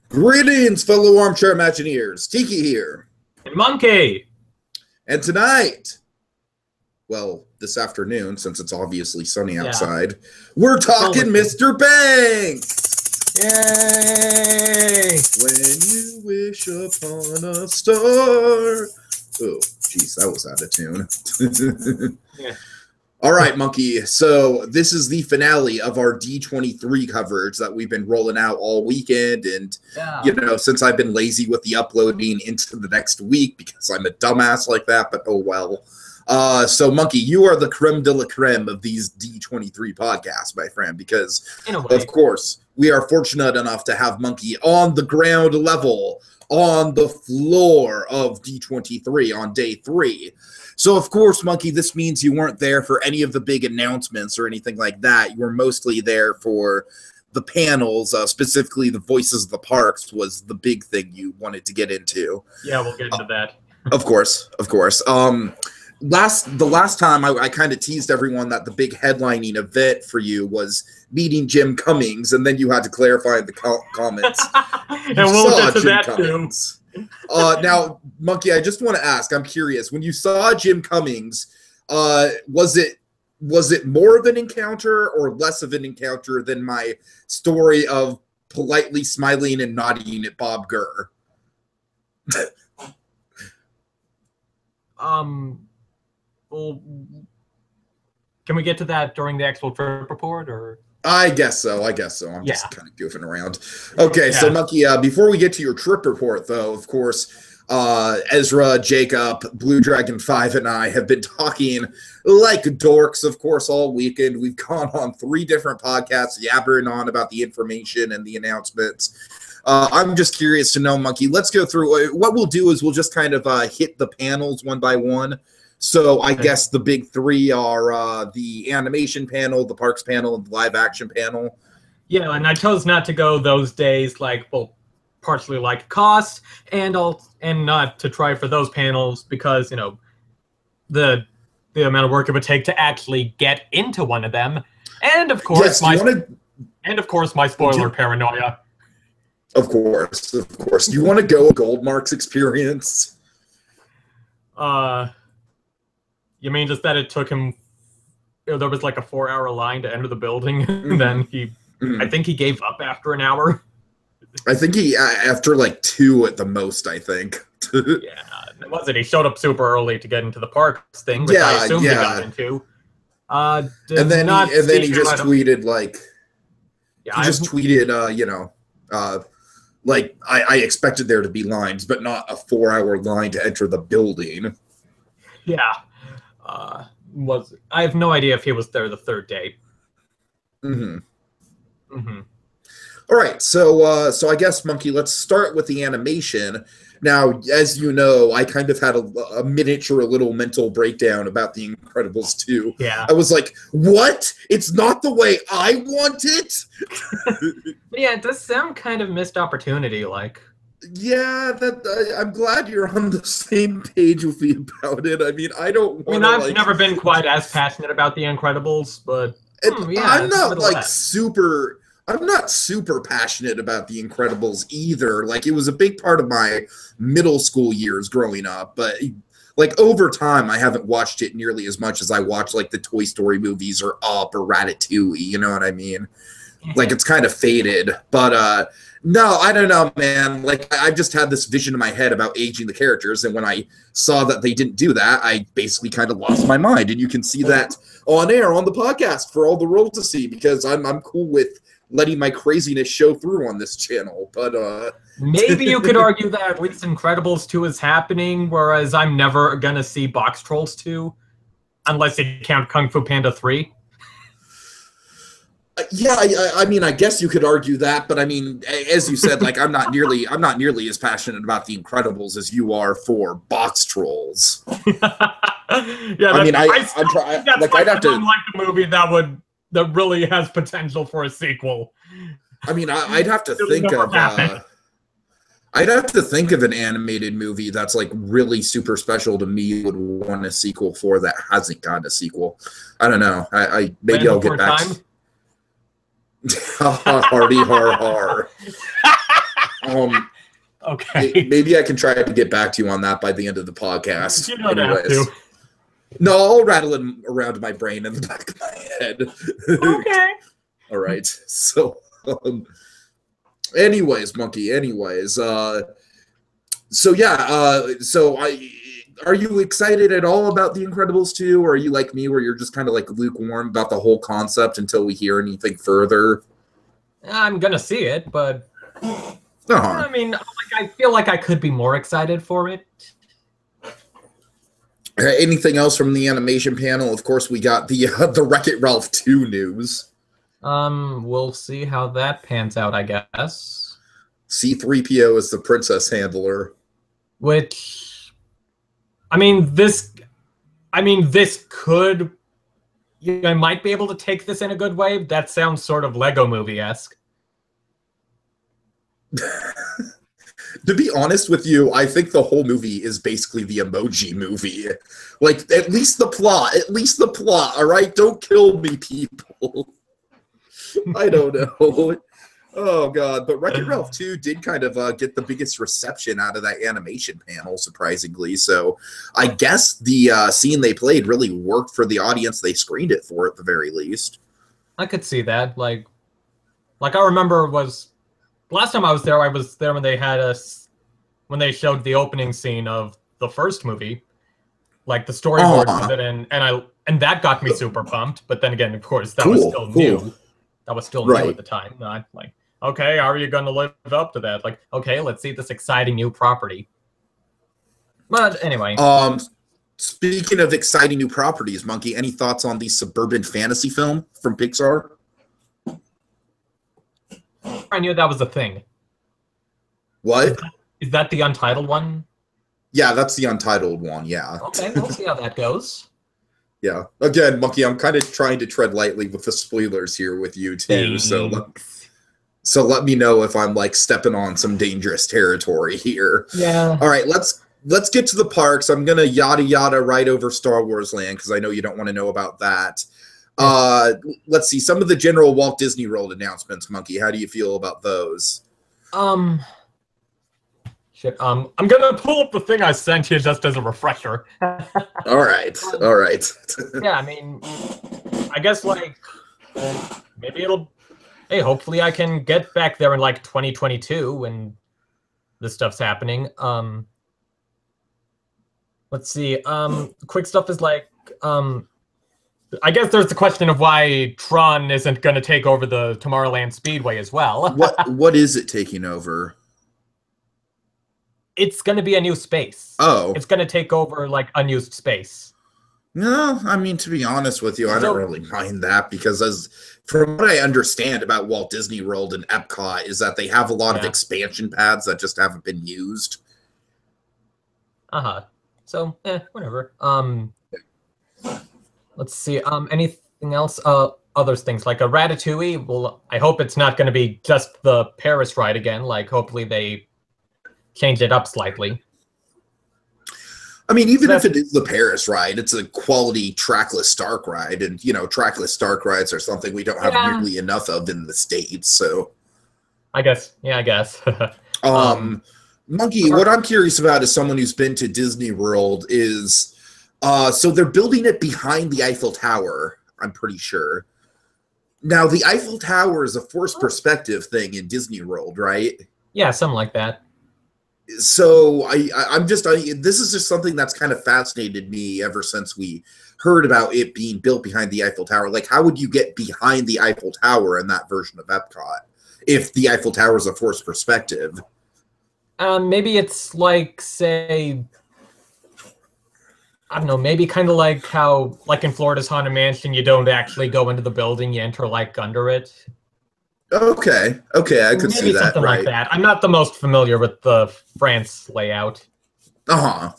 Greetings, fellow armchair Imagineers. Tiki here. And Monkey. And tonight, well, this afternoon, since it's obviously sunny outside, we're talking Mr. Banks. Yay! When you wish upon a star. Oh, geez, that was out of tune. Yeah. All right, Monkey. So this is the finale of our D23 coverage that we've been rolling out all weekend. And, you know, since I've been lazy with the uploading into the next week because I'm a dumbass like that, but oh well. So, Monkey, you are the creme de la creme of these D23 podcasts, my friend, because, of course, we are fortunate enough to have Monkey on the ground level, on the floor of D23 on day 3. So, of course, Monkey, this means you weren't there for any of the big announcements or anything like that. You were mostly there for the panels, specifically the Voices of the Parks was the big thing you wanted to get into. Yeah, we'll get into that. Of course, of course. The last time I kind of teased everyone that the big headlining event for you was meeting Jim Cummings, and then you had to clarify in the comments. And we'll get to that too. Now, Monkey, I just want to ask, I'm curious, when you saw Jim Cummings, was it more of an encounter or less of an encounter than my story of politely smiling and nodding at Bob Gurr? Well, can we get to that during the actual trip report, or? I guess so. I'm just kind of goofing around. Okay, so Monkey, before we get to your trip report, though, of course, Ezra, Jacob, Blue Dragon 5, and I have been talking like dorks, of course, all weekend. We've gone on 3 different podcasts, yabbering on about the information and the announcements. I'm just curious to know, Monkey, let's go through. What we'll do is we'll just kind of hit the panels one by one. So I guess the big 3 are the animation panel, the parks panel, and the live action panel. Yeah, and I chose not to go those days, like, well, partially like cost, and not to try for those panels because, you know, the amount of work it would take to actually get into one of them, and of course my spoiler paranoia. Of course. Do you want to go Goldmark's experience? You mean just that it took him, you know, there was like a 4-hour line to enter the building, and then I think he gave up after an hour. I think he, after like 2 at the most, I think. Yeah, wasn't he? Showed up super early to get into the parks thing, which I assumed he got into. And then he just tweeted, like, you know, like, I expected there to be lines, but not a 4-hour line to enter the building. Yeah. I have no idea if he was there the 3rd day. All right, so I guess, Monkey, let's start with the animation. Now, as you know, I kind of had a miniature little mental breakdown about The Incredibles 2. Yeah. I was like, what? It's not the way I want it? Yeah, it does sound kind of missed opportunity, like. Yeah, I'm glad you're on the same page with me about it. I mean, I've never been quite as passionate about The Incredibles, but I'm not super passionate about The Incredibles either. Like, it was a big part of my middle school years growing up, but like over time, I haven't watched it nearly as much as I watch like the Toy Story movies or Up or Ratatouille. You know what I mean? Like, it's kind of faded, but no, I don't know, man. Like, I just had this vision in my head about aging the characters, and when I saw that they didn't do that, I basically kind of lost my mind. And you can see that on air on the podcast for all the world to see, because I'm cool with letting my craziness show through on this channel. But maybe you could argue that at least Incredibles 2 is happening, whereas I'm never gonna see Box Trolls 2 unless you count Kung Fu Panda 3. Yeah, I mean, I guess you could argue that, but I mean, as you said, like, I'm not nearly as passionate about The Incredibles as you are for Box Trolls. Yeah, I mean, I'd have to like a movie that really has potential for a sequel. I mean, I'd have to think of an animated movie that's like really super special to me, would want a sequel for, that hasn't gotten a sequel. I don't know. Maybe I'll get back. Hardy har har. Okay. Maybe I can try to get back to you on that by the end of the podcast. You don't have to. No, I'll rattle it around in my brain in the back of my head. Okay. All right. So, anyways, Monkey. Anyways, so are you excited at all about The Incredibles 2, or are you like me, where you're just kind of like lukewarm about the whole concept until we hear anything further? I'm gonna see it, but Uh-huh. I mean, I feel like I could be more excited for it. Anything else from the animation panel? Of course, we got the Wreck-It Ralph 2 news. We'll see how that pans out, I guess. C-3PO is the princess handler. Which, this could, I might be able to take this in a good way. That sounds sort of Lego Movie-esque. To be honest with you, I think the whole movie is basically the Emoji Movie. Like, at least the plot, all right? Don't kill me, people. I don't know. Oh, God. But Wreck-It Ralph 2 did kind of get the biggest reception out of that animation panel, surprisingly. So I guess the scene they played really worked for the audience they screened it for, at the very least. I could see that. Like I remember last time I was there when they had when they showed the opening scene of the first movie, like the storyboard with it, and that got me super pumped. But then again, of course, that was still new. That was still new at the time. Not like, okay, how are you going to live up to that? Like, okay, let's see this exciting new property. But anyway. Speaking of exciting new properties, Monkey, any thoughts on the suburban fantasy film from Pixar? I knew that was a thing. What? Is that the untitled one? Yeah, that's the untitled one, yeah. Okay, we'll see how that goes. Yeah. Again, Monkey, I'm kind of trying to tread lightly with the spoilers here with you, too. So let me know if I'm, like, stepping on some dangerous territory here. Yeah. All right, let's get to the parks. I'm going to yada right over Star Wars Land, because I know you don't want to know about that. Let's see, some of the general Walt Disney World announcements, Monkey. How do you feel about those? I'm gonna pull up the thing I sent you just as a refresher. All right. Yeah, I guess maybe hey, hopefully I can get back there in 2022 when this stuff's happening. Let's see. Quick stuff is I guess there's the question of why Tron isn't going to take over the Tomorrowland Speedway as well. What is it taking over? It's going to be a new space. Oh. It's going to take over unused space. No, to be honest with you, I don't really mind that, because from what I understand about Walt Disney World and Epcot is that they have a lot of expansion pads that just haven't been used. So, whatever. Let's see. Anything else? Other things like a Ratatouille. Well, I hope it's not going to be just the Paris ride again. Hopefully they change it up slightly. Even if it is the Paris ride, it's a quality trackless dark ride, and trackless dark rides are something we don't have nearly enough of in the States. So, I guess. Monkey, what I'm curious about as someone who's been to Disney World is. So they're building it behind the Eiffel Tower, I'm pretty sure. Now, the Eiffel Tower is a forced perspective thing in Disney World, right? Yeah, something like that. So this is just something that's kind of fascinated me ever since we heard about it being built behind the Eiffel Tower. How would you get behind the Eiffel Tower in that version of Epcot if the Eiffel Tower is a forced perspective? Maybe it's say... I don't know, maybe kind of like how, in Florida's Haunted Mansion, you don't actually go into the building, you enter, under it. Okay, I could see that, maybe something like that. I'm not the most familiar with the France layout. Yeah,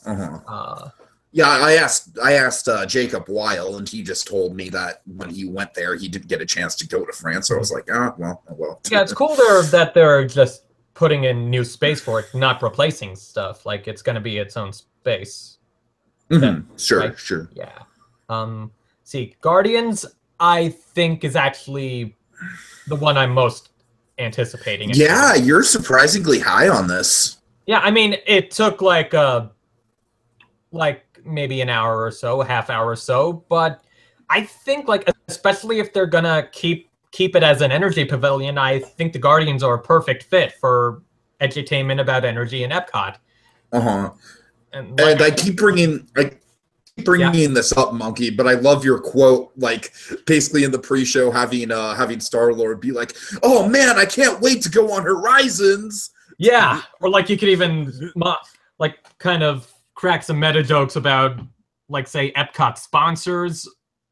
I asked Jacob Weil, and he just told me that when he went there, he didn't get a chance to go to France, so I was like, well. Yeah, it's cool that they're just putting in new space for it, not replacing stuff. It's going to be its own space. Sure. Yeah. See, Guardians, I think, is actually the one I'm most anticipating it. Yeah, you're surprisingly high on this. Yeah, I mean, it took like maybe an hour or so, a half hour or so, but I think like especially if they're gonna keep it as an energy pavilion, I think the Guardians are a perfect fit for edutainment about energy in Epcot. And I keep bringing this up, Monkey, but I love your quote, like basically in the pre-show having Star-Lord be like, "Oh man, I can't wait to go on Horizons." Yeah, or like you could even like kind of crack some meta jokes about, like, say, Epcot sponsors,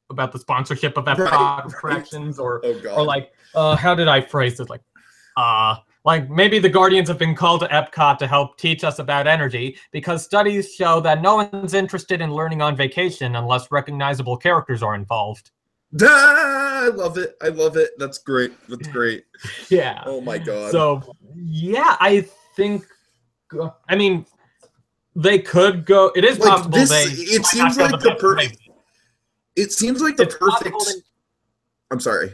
about the sponsorship of Epcot attractions, or like how did I phrase it? Like maybe the Guardians have been called to Epcot to help teach us about energy because studies show that no one's interested in learning on vacation unless recognizable characters are involved. I love it. I love it. That's great. That's great. Yeah. Oh my god. So yeah, I think. I mean, they could go. It is possible It seems like the perfect. It seems like the perfect. I'm sorry.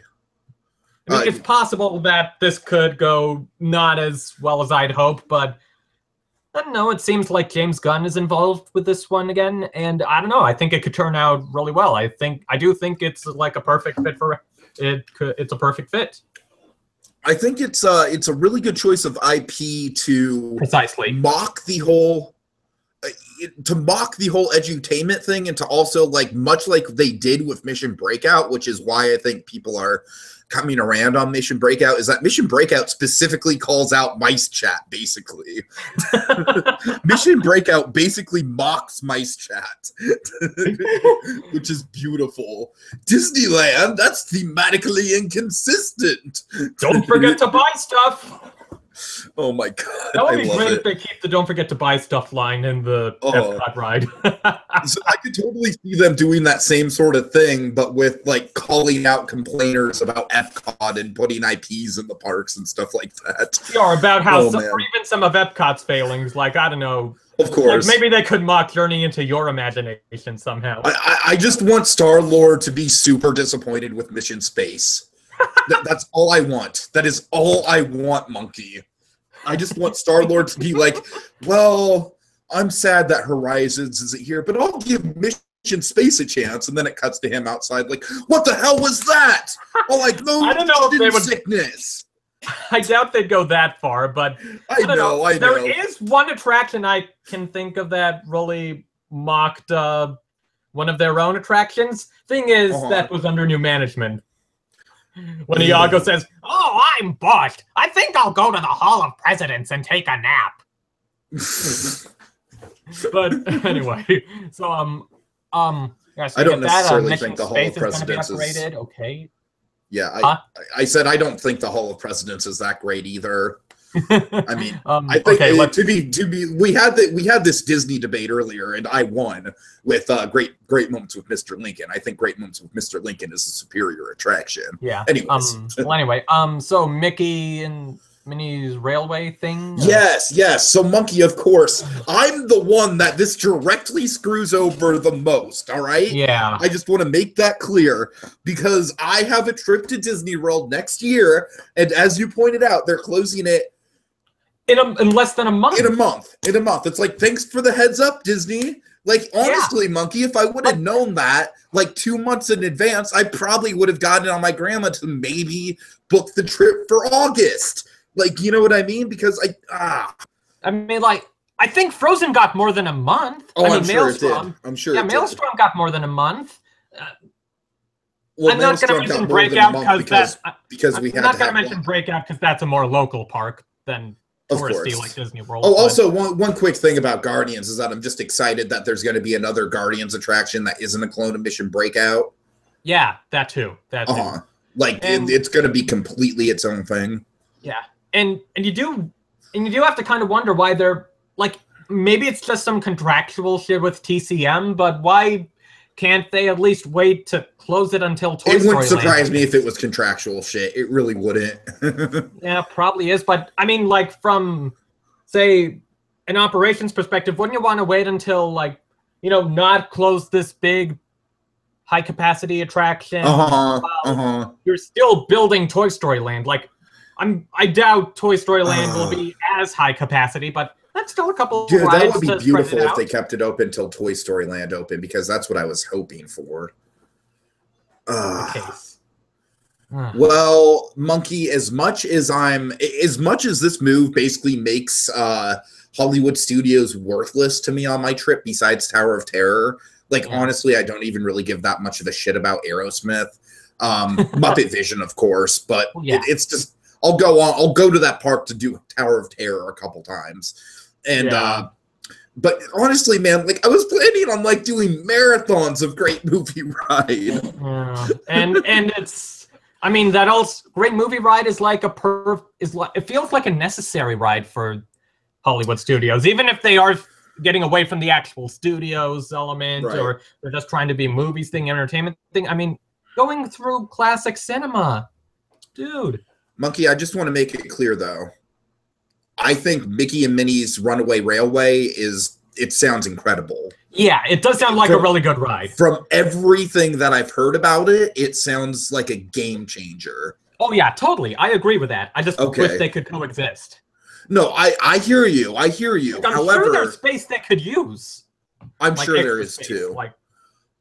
I mean, it's possible that this could go not as well as I'd hope, but I don't know. It seems like James Gunn is involved with this one again, and I don't know. I think it could turn out really well. I do think it's like a perfect fit for it. It's a perfect fit. I think it's a really good choice of IP to precisely mock the whole edutainment thing, and to also, like, much like they did with Mission Breakout, which is why I think people are coming around on Mission Breakout, is that Mission Breakout specifically calls out Mice Chat, basically. Mission Breakout basically mocks Mice Chat, which is beautiful. Disneyland, that's thematically inconsistent. Don't forget to buy stuff. Oh my god! That would be great if they keep the "Don't forget to buy stuff" line in the Epcot ride. So I could totally see them doing that same sort of thing, but with, like, calling out complainers about Epcot and putting IPs in the parks and stuff like that. Yeah, about how or even some of Epcot's failings, like, I don't know. Of course. Like, maybe they could mock Journey into Your Imagination somehow. I just want Star-Lord to be super disappointed with Mission Space. That's all I want. That is all I want, Monkey. I just want Star-Lord to be like, well, I'm sad that Horizons isn't here, but I'll give Mission Space a chance. And then it cuts to him outside like, what the hell was that? Oh, like, no, I don't know if they would sickness. I doubt they'd go that far, but I know. There is one attraction I can think of that really mocked one of their own attractions. Thing is, that was under new management. When Iago says, "Oh, I'm bored. I think I'll go to the Hall of Presidents and take a nap." But anyway, so yeah, so I don't necessarily think the Hall of Presidents is okay. Yeah, I said I don't think the Hall of Presidents is that great either. I mean, I think to be we had this Disney debate earlier, and I won with Great Moments with Mr. Lincoln. I think Great Moments with Mr. Lincoln is a superior attraction. Yeah. Anyways. Well, anyway, so Mickey and Minnie's Railway thing. Yes. So Monkey, of course, I'm the one that this directly screws over the most. All right. Yeah. I just want to make that clear because I have a trip to Disney World next year, and as you pointed out, they're closing it. In less than a month. In a month. It's like, thanks for the heads up, Disney. Like, honestly, Monkey, if I would have known that, like, 2 months in advance, I probably would have gotten on my grandma to maybe book the trip for August. Like, you know what I mean? Because I mean, like, I think Frozen got more than a month. Oh, I'm sure it did. I'm sure it did. Maelstrom got more than a month. Well, I'm not going to mention Breakout because we had I'm not going to mention Breakout because that's a more local park than touristy like Disney World. Oh, also one quick thing about Guardians is that I'm just excited that there's going to be another Guardians attraction that isn't a clone of Mission Breakout. Yeah, that too. Like, it's going to be completely its own thing. Yeah, and you do have to kind of wonder why they're like, maybe it's just some contractual shit with TCM, but why can't they at least wait to close it until Toy Story Land? It wouldn't surprise me if it was contractual shit. It really wouldn't. Yeah, probably is. But I mean, like, from, say, an operations perspective, wouldn't you want to wait until, like, you know, not close this big high capacity attraction? You're still building Toy Story Land. Like, I doubt Toy Story Land will be as high capacity, but that's still a couple Dude, rides. That would be beautiful if out. they kept it open till Toy Story Land opened, because that's what I was hoping for. The case. Well, Monkey, as much as this move basically makes Hollywood Studios worthless to me on my trip, besides Tower of Terror, like honestly, I don't even really give that much of a shit about Aerosmith. Muppet Vision, of course, but it's just I'll go to that park to do Tower of Terror a couple times. And but honestly, man, like I was planning on like doing marathons of Great Movie Ride. Yeah. And it's, I mean, that also Great Movie Ride is like it feels like a necessary ride for Hollywood Studios, even if they are getting away from the actual studios element, or they're just trying to be movies thing, entertainment thing. I mean, going through classic cinema, dude. Monkey, I just want to make it clear though. I think Mickey and Minnie's Runaway Railway sounds incredible. Yeah, it does sound like a really good ride. From everything that I've heard about it, it sounds like a game changer. Oh yeah, totally. I agree with that. I just wish they could coexist. No, I hear you. I hear you. Like, I'm sure there's space they could use. I'm sure there is too.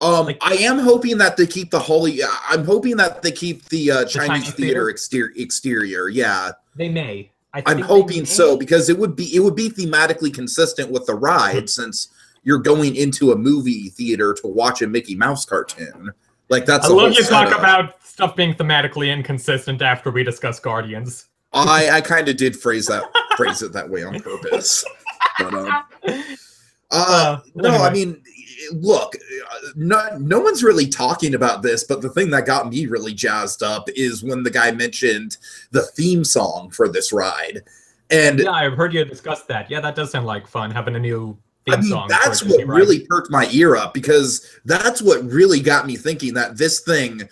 I am hoping that they keep I'm hoping that they keep the Chinese theater exterior. Yeah, they may. I'm hoping so, because it would be thematically consistent with the ride, since you're going into a movie theater to watch a Mickey Mouse cartoon. Like that's. I love you talk about stuff being thematically inconsistent after we discuss Guardians. I kind of did phrase it that way on purpose. But, no, I mean, look, no one's really talking about this, but the thing that got me really jazzed up is when the guy mentioned the theme song for this ride. And yeah, I've heard you discuss that. Yeah, that does sound like fun, having a new theme song. That's what really perked my ear up, because that's what really got me thinking that this thing,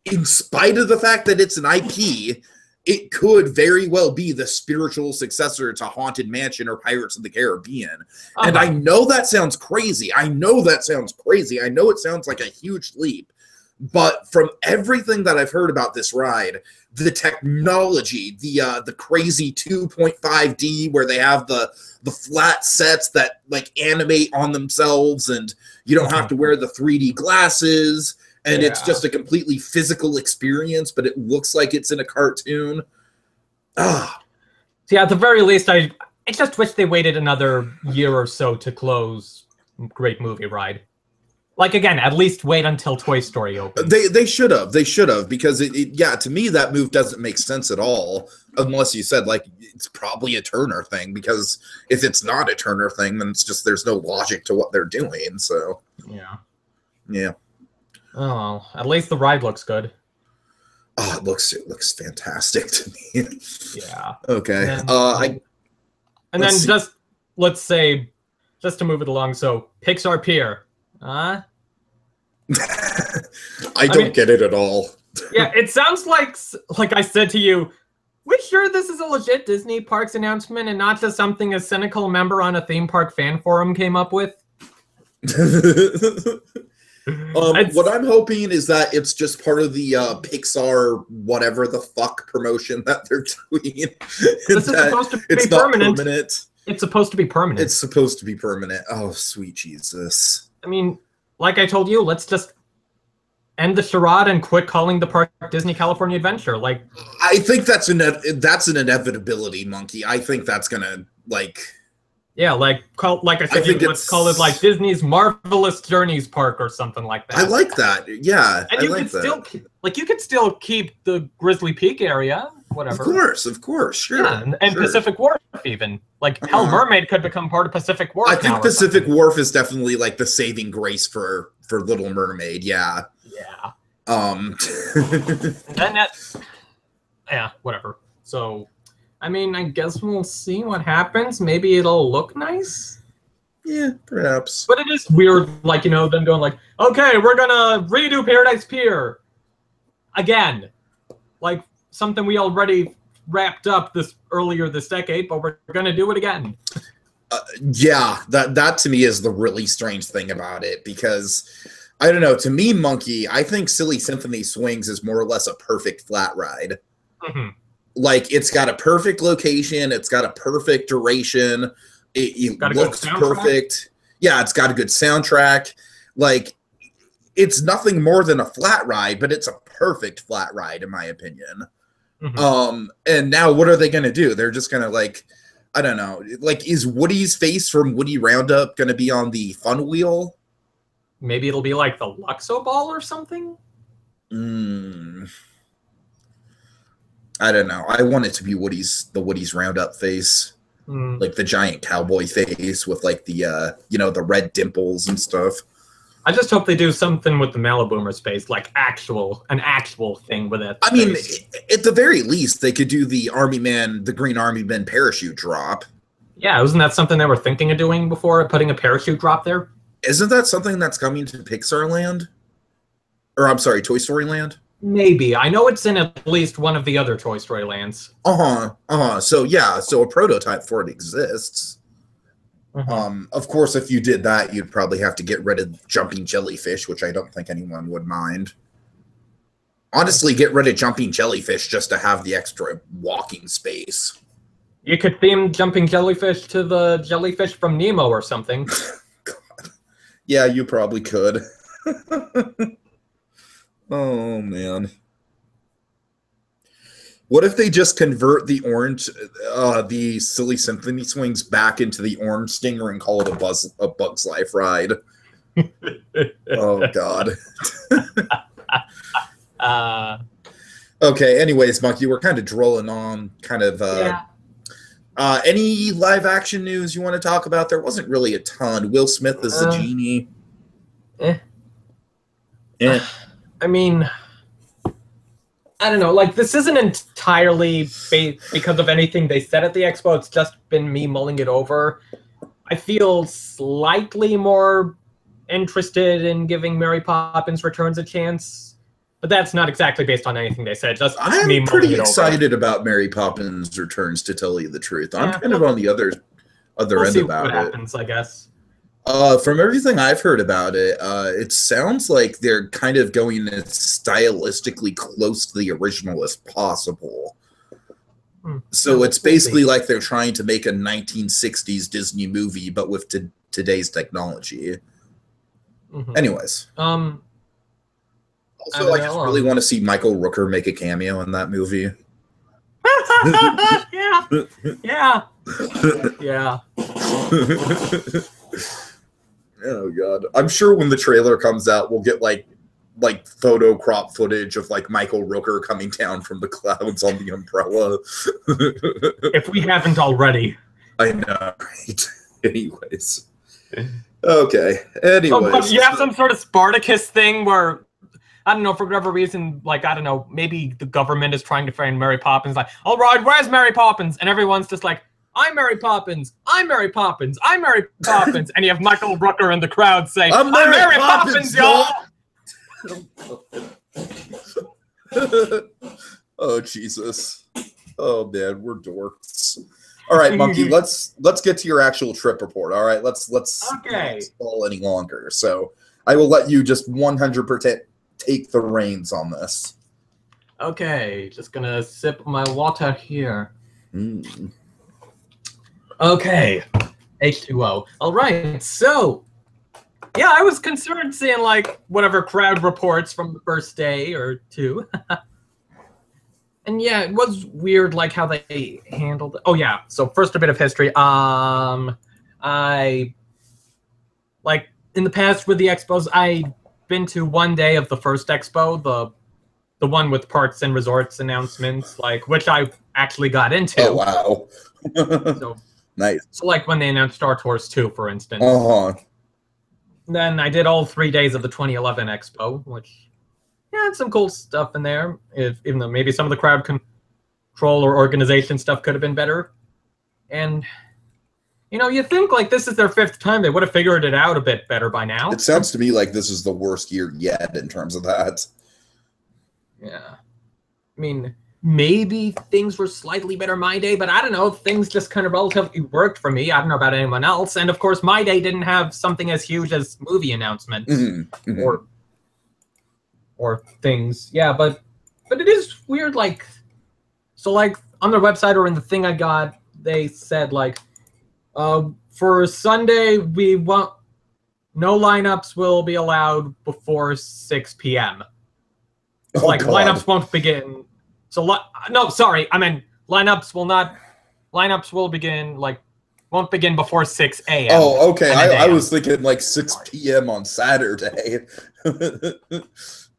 in spite of the fact that it's an IP, it could very well be the spiritual successor to Haunted Mansion or Pirates of the Caribbean. And I know that sounds crazy. I know it sounds like a huge leap. But from everything that I've heard about this ride, the technology, the crazy 2.5D where they have the flat sets that like animate on themselves, and you don't have to wear the 3D glasses. And it's just a completely physical experience, but it looks like it's in a cartoon. See, at the very least, I just wish they waited another year or so to close Great Movie Ride. Like, again, at least wait until Toy Story opens. They should have. They should have, because, to me, that move doesn't make sense at all, unless you said, like, it's probably a Turner thing, because if it's not a Turner thing, then it's just there's no logic to what they're doing, so. Yeah. Oh, at least the ride looks good. Oh, it looks fantastic to me. Yeah. Okay. And then let's say, just to move it along, so Pixar Pier. I don't get it at all. Yeah, it sounds like I said to you, we sure this is a legit Disney Parks announcement and not just something a cynical member on a theme park fan forum came up with? What I'm hoping is that it's just part of the Pixar whatever the fuck promotion that they're doing. This is supposed to be permanent. It's supposed to be permanent. It's supposed to be permanent. Oh, sweet Jesus. I mean, like I told you, let's just end the charade and quit calling the park Disney California Adventure. Like, I think that's an inevitability, Monkey. I think that's gonna yeah, like I said, let's call it like Disney's Marvelous Journeys Park or something like that. I like that. Yeah, and you could still keep the Grizzly Peak area, whatever. Of course, sure. Yeah, and sure. Pacific Wharf even. Like Hell Mermaid could become part of Pacific Wharf. I think Pacific Wharf is definitely like the saving grace for Little Mermaid. Yeah. Yeah. Then whatever. So. I mean, I guess we'll see what happens. Maybe it'll look nice. Yeah, perhaps. But it is weird, like, them going like, okay, we're gonna redo Paradise Pier again. Like something we already wrapped up earlier this decade, but we're gonna do it again. Yeah, that to me is the really strange thing about it, because I don't know, to me, Monkey, I think Silly Symphony Swings is more or less a perfect flat ride. Mm-hmm. Like, it's got a perfect location. It's got a perfect duration. It looks perfect. Yeah, it's got a good soundtrack. Like, it's nothing more than a flat ride, but it's a perfect flat ride, in my opinion. And now what are they going to do? They're just going to, like, I don't know. Like, is Woody's face from Woody Roundup going to be on the fun wheel? Maybe it'll be like the Luxo ball or something? I don't know. I want it to be the Woody's Roundup face. Like the giant cowboy face with like the the red dimples and stuff. I just hope they do something with the Maliboomer space, like an actual thing with it. I mean, at the very least, they could do the Green Army Man parachute drop. Yeah, wasn't that something they were thinking of doing before, putting a parachute drop there? Isn't that something that's coming to Pixar Land? Or, I'm sorry, Toy Story Land? Maybe. I know it's in at least one of the other Toy Story lands. So, yeah, so a prototype for it exists. Of course, if you did that, you'd probably have to get rid of jumping jellyfish, which I don't think anyone would mind. Honestly, get rid of jumping jellyfish just to have the extra walking space. You could theme jumping jellyfish to the jellyfish from Nemo or something. God. Yeah, you probably could. Oh, man. What if they just convert the the Silly Symphony Swings back into the Orange Stinger and call it a Bug's Life ride? Oh, God. Okay, anyways, Monkey, we're kind of drolling on any live action news you want to talk about? There wasn't really a ton. Will Smith is the genie. I mean, I don't know. Like, this isn't entirely because of anything they said at the expo. It's just been me mulling it over. I feel slightly more interested in giving Mary Poppins Returns a chance, but that's not exactly based on anything they said. Just I'm pretty excited about Mary Poppins Returns, to tell you the truth. I'm kind of on the other end about what happens, I guess. From everything I've heard about it, it sounds like they're kind of going as stylistically close to the original as possible. So it's basically like they're trying to make a 1960s Disney movie, but with today's technology. Anyways. Also, I just really want to see Michael Rooker make a cameo in that movie. Yeah. Oh, God. I'm sure when the trailer comes out, we'll get like photo crop footage of like Michael Rooker coming down from the clouds on the umbrella. If we haven't already. I know, right? Anyways. Okay. Anyways. But you have some sort of Spartacus thing where, I don't know, for whatever reason, like, I don't know, maybe the government is trying to find Mary Poppins, like, all right, where's Mary Poppins? And everyone's just like, I'm Mary Poppins, I'm Mary Poppins, I'm Mary Poppins. And you have Michael Rooker in the crowd saying, I'm Mary Poppins, y'all! Oh, Jesus. Oh, man, we're dorks. All right, Monkey, let's get to your actual trip report. All right, let's not stall any longer. So I will let you just 100% take the reins on this. Okay, just gonna sip my water here. Okay, H2O. All right, so yeah, I was concerned seeing like whatever crowd reports from the first day or two. And yeah, it was weird, like how they handled it. Oh yeah, so first a bit of history. I like in the past with the expos, I've been to one day of the first expo, the one with parks and resorts announcements, like which I actually got into. Oh wow! So nice. So like when they announced Star Tours 2, for instance. Then I did all 3 days of the 2011 expo, which. Yeah, had some cool stuff in there, even though maybe some of the crowd control or organization stuff could have been better. And, you know, you think, like, this is their 5th time. They would have figured it out a bit better by now. It sounds to me like this is the worst year yet in terms of that. Yeah. I mean, maybe things were slightly better my day, but I don't know. Things just kind of relatively worked for me. I don't know about anyone else. And, of course, my day didn't have something as huge as movie announcements or things. Yeah, but it is weird, like, So like on their website or in the thing I got, they said like, for Sunday no lineups will be allowed before 6 p.m. Oh, like God. lineups won't begin. So no, sorry, I mean lineups will begin won't begin before 6 a.m. Oh, okay. I was thinking like 6 p.m. on Saturday.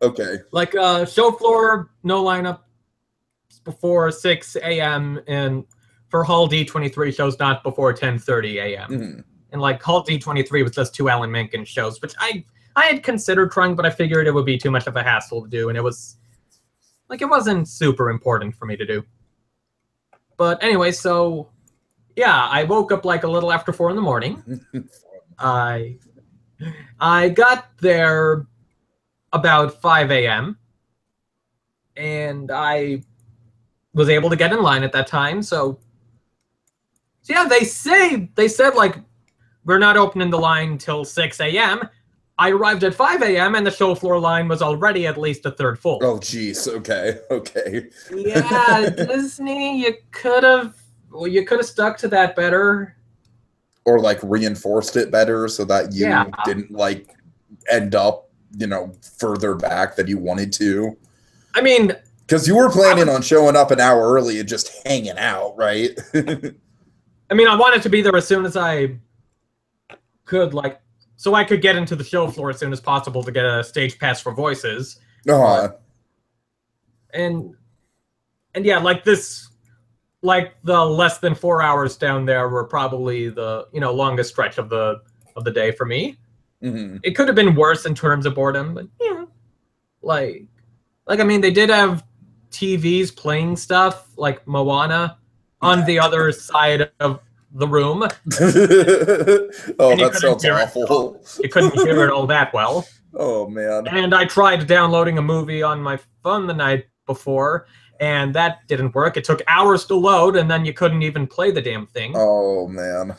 Okay. Like show floor, no lineup before 6 a.m. and for Hall D23 shows not before 10:30 a.m. Mm-hmm. And like Hall D23 was just 2 Alan Menken shows, which I had considered trying, but I figured it would be too much of a hassle to do, and it wasn't super important for me to do. But anyway, so yeah, I woke up like a little after 4 in the morning. I got there about 5 a.m. and I was able to get in line at that time. So yeah, they said like we're not opening the line till 6 a.m. I arrived at 5 a.m. and the show floor line was already at least a third full. Oh, geez. Okay. Yeah, Disney, you could have stuck to that better, or like reinforced it better so that you didn't like end up, further back than you wanted to. I mean, because you were planning on showing up an hour early and just hanging out, right? I mean, I wanted to be there as soon as I could, so I could get into the show floor as soon as possible to get a stage pass for Voices. And yeah, the less than 4 hours down there were probably the longest stretch of the day for me. Mm-hmm. It could have been worse in terms of boredom, but I mean, they did have TVs playing stuff like Moana on the other side of the room. Oh, that sounds awful. You couldn't hear it all that well. Oh, man. And I tried downloading a movie on my phone the night before, and that didn't work. It took hours to load, and then you couldn't even play the damn thing. Oh, man.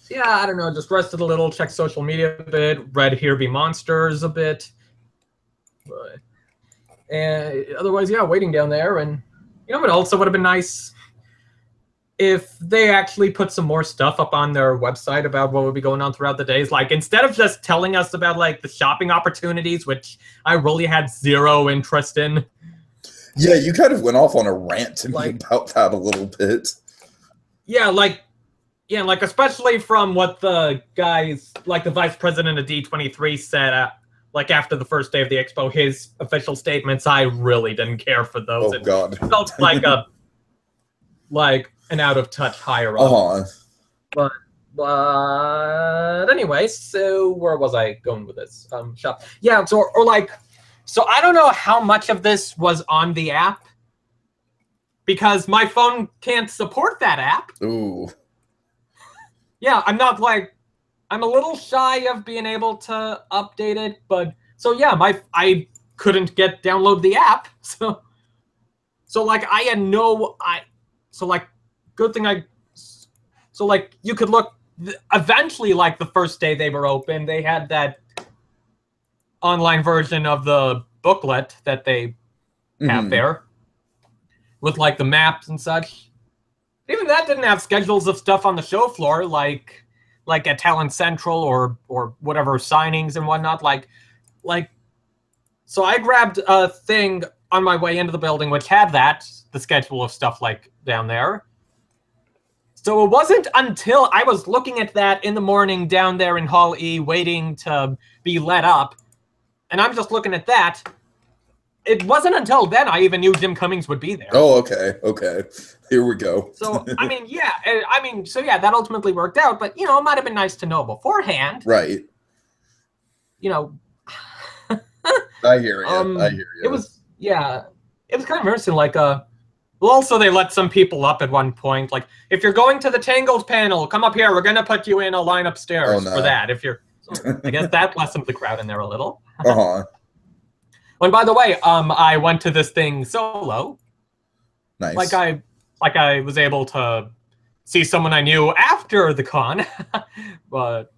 Yeah, I don't know. Just rested a little, checked social media a bit, read Here Be Monsters a bit. And otherwise, yeah, waiting down there. And, it also would have been nice if they actually put some more stuff up on their website about what would be going on throughout the days. Like, instead of just telling us about, the shopping opportunities, which I really had zero interest in. Yeah, you kind of went off on a rant to me about that a little bit. Yeah, especially from what the guys, the vice president of D23 said, after the first day of the expo, his official statements, I really didn't care for those. Oh, God. It felt like an out-of-touch higher-up. But anyway, so where was I going with this? Shop. Yeah, so I don't know how much of this was on the app, because my phone can't support that app. Ooh. Yeah, I'm a little shy of being able to update it, but so yeah, I couldn't download the app. So I had good thing you could look eventually, the first day they were open, they had that online version of the booklet that they have there with the maps and such. Even that didn't have schedules of stuff on the show floor, like at Talent Central or whatever signings and whatnot. So I grabbed a thing on my way into the building which had the schedule of stuff down there. So it wasn't until I was looking at that in the morning down there in Hall E, waiting to be let up, and I'm just looking at that. It wasn't until then I even knew Jim Cummings would be there. Oh, okay. Here we go. So, I mean, that ultimately worked out, but, it might have been nice to know beforehand. Right. I hear you. It was kind of interesting, well, also they let some people up at one point, if you're going to the Tangled panel, come up here, we're going to put you in a line upstairs for that. So I guess that lessened the crowd in there a little. And by the way, I went to this thing solo. Nice. I was able to see someone I knew after the con. but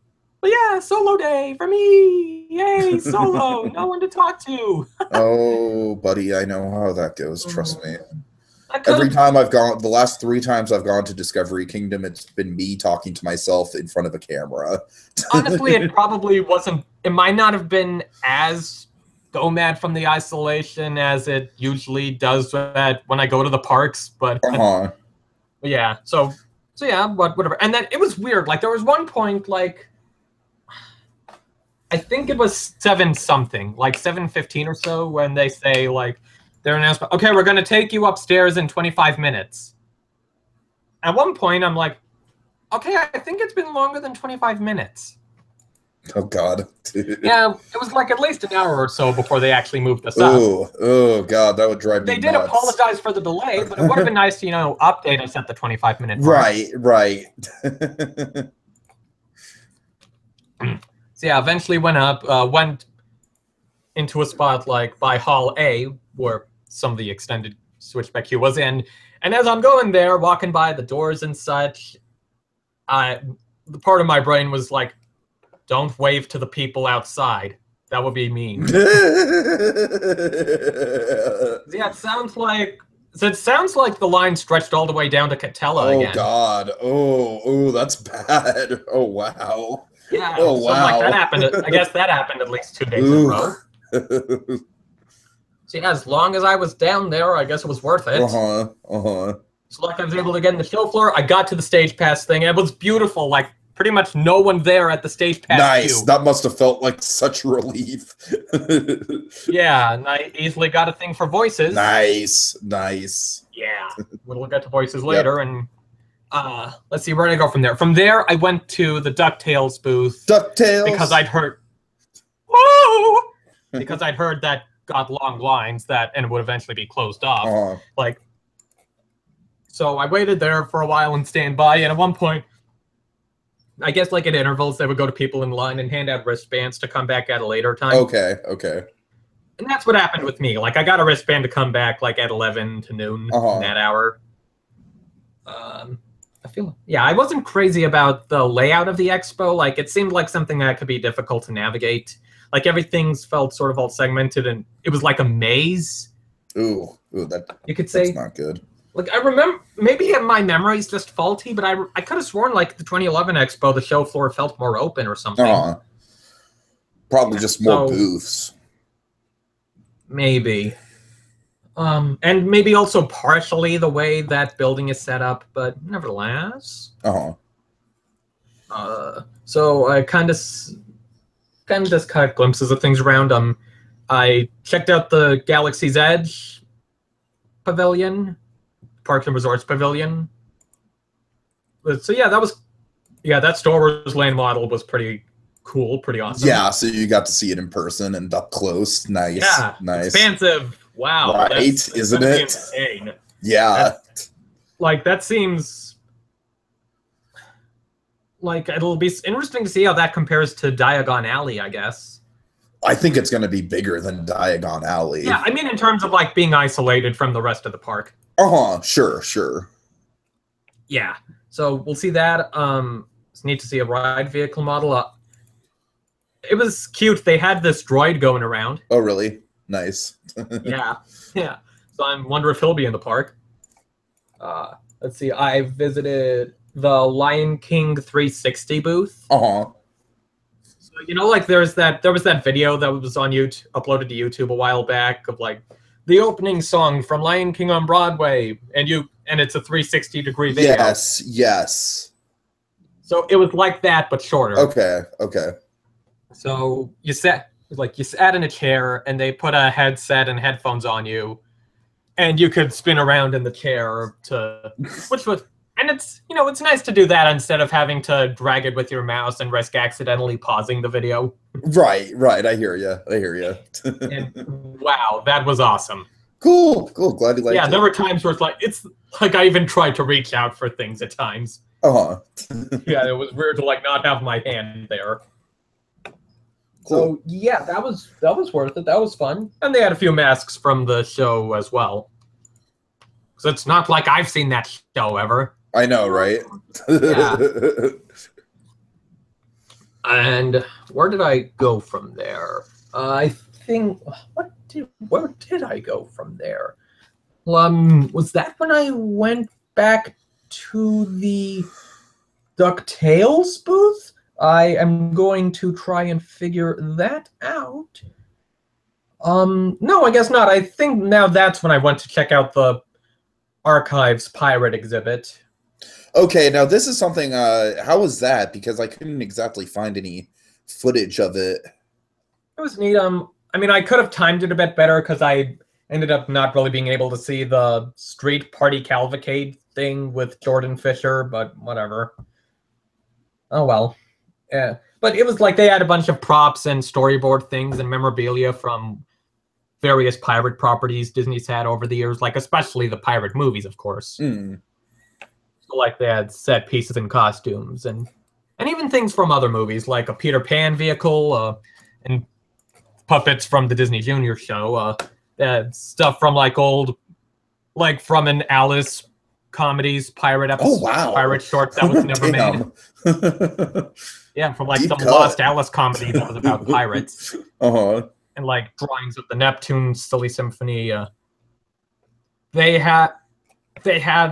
yeah, solo day for me. Yay, solo. No one to talk to. Oh, buddy, I know how that goes. Trust me. Every time I've gone, the last 3 times I've gone to Discovery Kingdom, it's been me talking to myself in front of a camera. Honestly, it probably wasn't. It might not have been as go mad from the isolation as it usually does when I go to the parks, but yeah. So yeah, but whatever. And then it was weird. Like there was one point, like I think it was 7-something, like 7:15 or so, when they say like their announcement. Okay, we're gonna take you upstairs in 25 minutes. At one point, I'm like, okay, I think it's been longer than 25 minutes. Oh, God. Yeah, it was like at least an hour or so before they actually moved us up. Oh, God, that would drive me nuts. They did apologize for the delay, but it would have been nice to, update us at the 25-minute mark. Right. So, yeah, eventually went into a spot like by Hall A, where some of the extended switchback queue was in. And as I'm going there, walking by the doors and such, the part of my brain was like, don't wave to the people outside. That would be mean. Yeah, it sounds like the line stretched all the way down to Catella again. Oh, God. Oh, that's bad. Oh, wow. Yeah, like that happened. I guess that happened at least 2 days in a row. So yeah, as long as I was down there, I guess it was worth it. So like I was able to get in the show floor. I got to the stage pass thing, and it was beautiful. Like pretty much no one there at the stage pass queue. That must have felt like such relief. Yeah, and I easily got a thing for voices. Nice. Yeah, we'll get to voices later. And let's see, where did I go from there? From there, I went to the DuckTales booth. DuckTales? Because I'd heard... Whoa! Because I'd heard that got long lines and it would eventually be closed off. So I waited there for a while and stand by, and at one point, I guess like at intervals, they would go to people in line and hand out wristbands to come back at a later time. Okay. And that's what happened with me. Like I got a wristband to come back like at 11 to noon in that hour. I wasn't crazy about the layout of the expo. Like it seemed like something that could be difficult to navigate. Like everything's felt sort of all segmented, and it was like a maze. Ooh, that you could say that's not good. Like I remember, maybe my memory's just faulty, but I could have sworn like the 2011 Expo, the show floor felt more open or something. Probably just more booths. Maybe. And maybe also partially the way that building is set up, but nevertheless. So I kind of just caught glimpses of things around. I checked out the Galaxy's Edge pavilion. Parks and Resorts Pavilion. So yeah, that Star Wars land model was pretty cool, pretty awesome. Yeah, so you got to see it in person and up close. Nice. Yeah, nice. Expansive. Wow. Right, isn't it? Insane. Yeah. That seems like it'll be interesting to see how that compares to Diagon Alley, I guess. I think it's going to be bigger than Diagon Alley. Yeah, I mean in terms of like being isolated from the rest of the park. Sure. Yeah, so we'll see that. It's neat to see a ride vehicle model. It was cute. They had this droid going around. Oh, really? Nice. Yeah. So I wonder if he'll be in the park. Let's see. I visited the Lion King 360 booth. So like there was that video that was on YouTube, uploaded to YouTube a while back of like the opening song from Lion King on Broadway, and it's a 360-degree video. Yes. So it was like that, but shorter. Okay. So you sat in a chair, and they put a headset and headphones on you, and you could spin around in the chair and it's it's nice to do that instead of having to drag it with your mouse and risk accidentally pausing the video. Right. I hear you. And wow, that was awesome. Cool. Glad you liked it. Yeah, there were times where it's like I even tried to reach out for things at times. Yeah, it was weird to like not have my hand there. Cool. So yeah, that was worth it. That was fun, and they had a few masks from the show as well. So it's not like I've seen that show ever. I know, right? Yeah. And where did I go from there? I think where did I go from there? Was that when I went back to the DuckTales booth? I am going to try and figure that out. No, I guess not. I think now that's when I went to check out the Archives pirate exhibit. Okay, now this is something, how was that? Because I couldn't exactly find any footage of it. It was neat. I mean, I could have timed it a bit better because I ended up not really being able to see the street party cavalcade thing with Jordan Fisher, but whatever. Oh well. Yeah. But it was like they had a bunch of props and storyboard things and memorabilia from various pirate properties Disney's had over the years, like especially the pirate movies, of course. Mm. So like they had set pieces and costumes and even things from other movies, like a Peter Pan vehicle, and puppets from the Disney Junior show, stuff from like old, like from an Alice comedies, pirate episode, pirate short that was never made. Yeah, from like Deep some cut. Lost Alice comedy that was about pirates. Uh-huh. And like drawings of the Neptune Silly Symphony. They had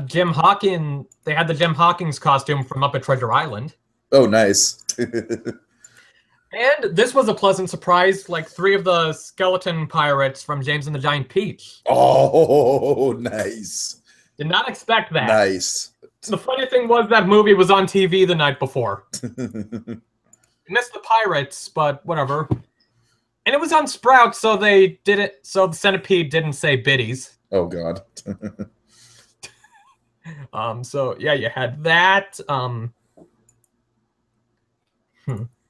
Jim Hawkins. They had the Jim Hawkins costume from Muppet Treasure Island. Oh, nice. And this was a pleasant surprise. Like 3 of the skeleton pirates from James and the Giant Peach. Oh, nice. Did not expect that. Nice. The funny thing was that movie was on TV the night before. Missed the pirates, but whatever. And it was on Sprout, so they did it. So the centipede didn't say biddies. Oh God. So yeah, you had that. And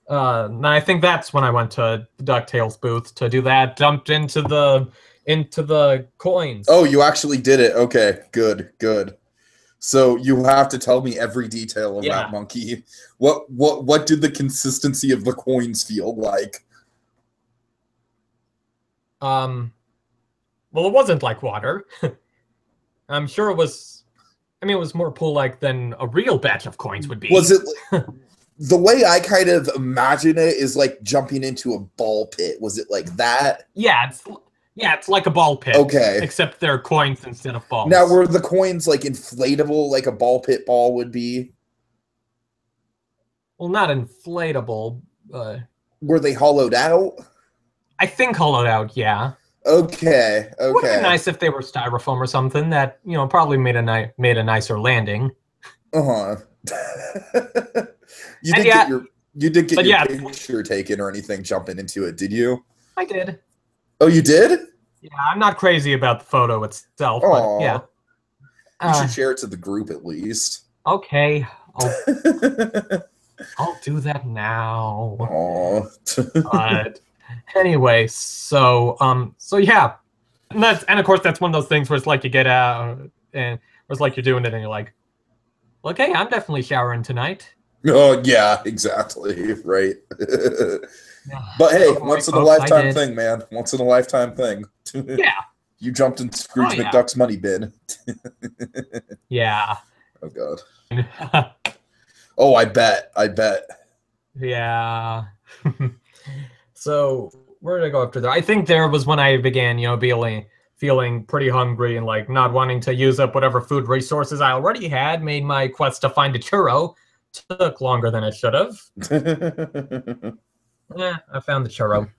I think that's when I went to the DuckTales booth to do that. Jumped into the coins. Oh, you actually did it. Okay, good. So you have to tell me every detail of that monkey. What did the consistency of the coins feel like? Well, it wasn't like water. I'm sure it was. I mean, it was more pool-like than a real batch of coins would be. Was it? The way I kind of imagine it is like jumping into a ball pit. Was it like that? Yeah, it's like a ball pit. Okay. Except they're coins instead of balls. Now, were the coins like inflatable, like a ball pit ball would be? Well, not inflatable. Were they hollowed out? I think hollowed out, yeah. Okay. It would have been nice if they were styrofoam or something that, probably made a nicer landing. Uh-huh. You did get your picture taken or anything jumping into it, did you? I did. Oh, you did? Yeah, I'm not crazy about the photo itself, but yeah. You should share it to the group at least. Okay. I'll do that now. But anyway, so yeah. And of course that's one of those things where it's like you get out and it's like you're doing it and you're like, okay, I'm definitely showering tonight. Oh yeah, exactly. Right. But hey, once in a lifetime thing, man. Once in a lifetime thing. Yeah. You jumped in Scrooge McDuck's money bin. Yeah. Oh God. Oh, I bet. Yeah. So where did I go after that? I think there was when I began, feeling pretty hungry and like not wanting to use up whatever food resources I already had. Made my quest to find a churro. Took longer than it should have. Yeah, I found the churro.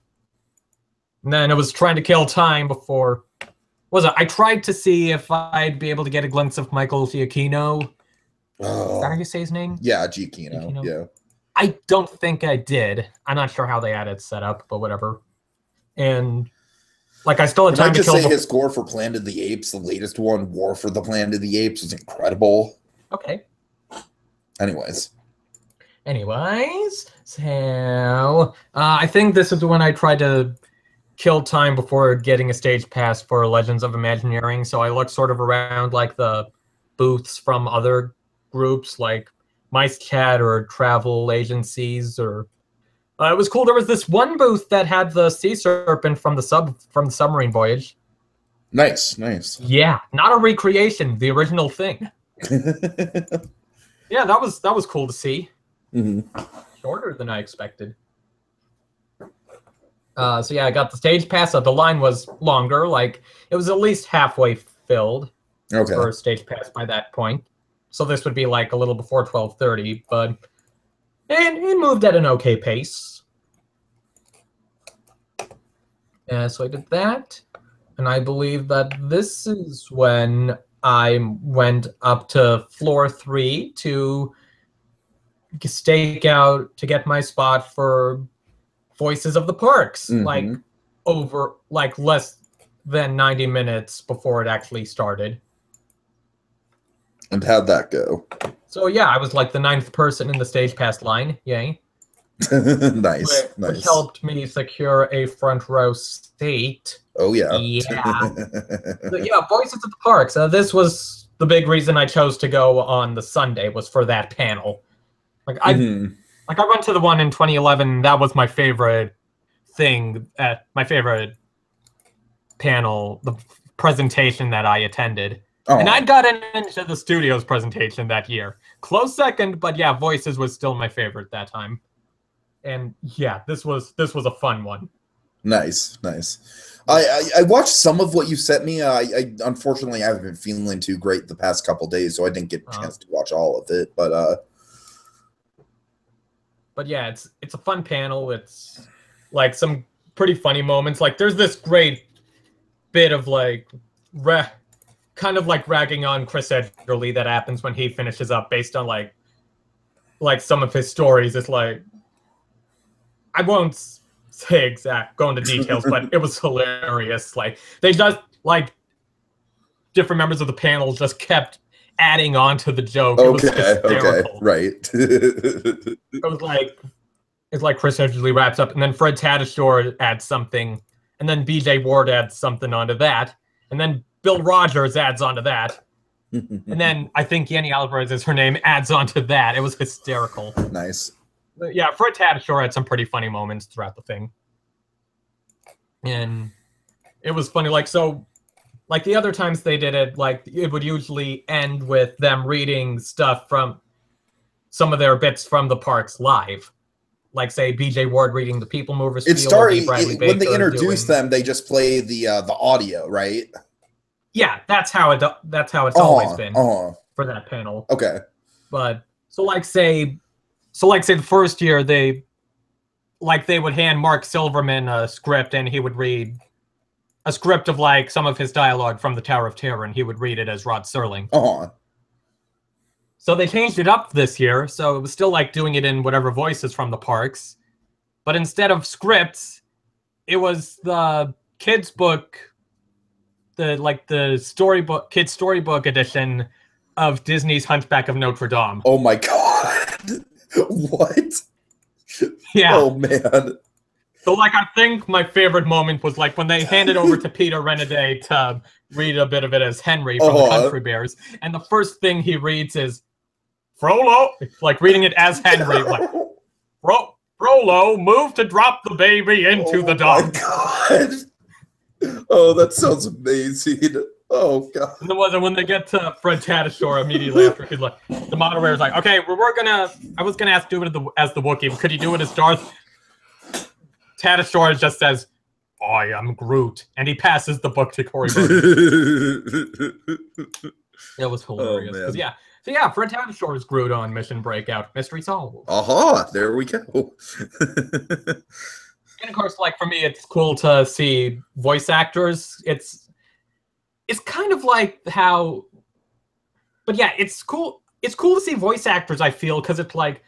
And then I was trying to kill time before. I tried to see if I'd be able to get a glimpse of Michael Giacchino. Oh. Is that how you say his name? Yeah, Giacchino. Yeah. I don't think I did. I'm not sure how they had it set up, but whatever. And like I still had time to kill. His score for Planet of the Apes, the latest one, War for the Planet of the Apes, was incredible. Okay. Anyways, so I think this is when I tried to kill time before getting a stage pass for Legends of Imagineering. So I looked sort of around like the booths from other groups like Mice Chat or travel agencies or it was cool. There was this one booth that had the sea serpent from the submarine voyage. Nice. Yeah, not a recreation, the original thing. Yeah, that was cool to see. Mm-hmm. Shorter than I expected. So yeah, I got the stage pass. The line was longer. Like it was at least halfway filled Okay. for stage pass by that point. So this would be like a little before 12:30, but it moved at an okay pace. So I did that, and I believe that this is when I went up to floor 3 to stake out to get my spot for Voices of the Parks, like over like less than 90 minutes before it actually started. And how'd that go? So yeah, I was like the 9th person in the stage pass line. Yay. Nice. Which helped me secure a front row seat. Oh yeah. Yeah. Yeah, Voices of the Parks. This was the big reason I chose to go on the Sunday, was for that panel. Like I went to the one in 2011. That was my favorite thing, at my favorite panel, the presentation that I attended. And I got into the studio's presentation that year. Close second, but yeah, Voices was still my favorite that time. And yeah, this was a fun one. Nice. I watched some of what you sent me. I unfortunately I haven't been feeling too great the past couple days, so I didn't get a chance to watch all of it. But yeah, it's a fun panel. It's like some pretty funny moments. Like there's this great bit of like kind of like ragging on Chris Edgerly that happens when he finishes up based on like some of his stories. It's like, I won't say go into details, but it was hilarious. Like they just like different members of the panel just kept adding on to the joke. It was hysterical. Right. It's like Chris Edgerly wraps up, and then Fred Tatasciore adds something, and then BJ Ward adds something onto that, and then Bill Rogers adds onto that, and then I think Yanni Alvarez is her name, adds onto that. It was hysterical. Nice. But yeah, Fred Tatasciore had some pretty funny moments throughout the thing. And it was funny, like, so, like, the other times they did it, like, it would usually end with them reading stuff from some of their bits from the parks live. Like, say, BJ Ward reading the People Movers. It started, when they introduce them, they just play the audio, right? Yeah, that's how it's always been for that panel. Okay. But, so like, say the first year, they would hand Mark Silverman a script, and he would read a script of like some of his dialogue from the Tower of Terror, and he would read it as Rod Serling. So they changed it up this year, so it was still like doing it in whatever voices from the parks, but instead of scripts, it was the kids book, the storybook, kids storybook edition of Disney's Hunchback of Notre Dame. Oh my god. What? Yeah. Oh man. So like, I think my favorite moment was like when they handed over to Peter Renaday to read a bit of it as Henry from the Country Bears, and the first thing he reads is Frollo, like reading it as Henry, like Frollo, move to drop the baby into the dog. Oh my god. Oh, that sounds amazing. Oh god. And then when they get to Fred Tatasciore immediately after, he's like, the moderator's like, okay, I was gonna ask do it as the Wookiee, but could you do it as Darth? Tatasciore just says, I am Groot, and he passes the book to Corey Burton. It was hilarious. Oh, yeah. So yeah, Fred Tatasciore is Groot on Mission Breakout. Mystery solved. There we go. And of course, like for me, it's cool to see voice actors. It's kind of like how, but yeah, it's cool. It's cool to see voice actors, I feel, because it's like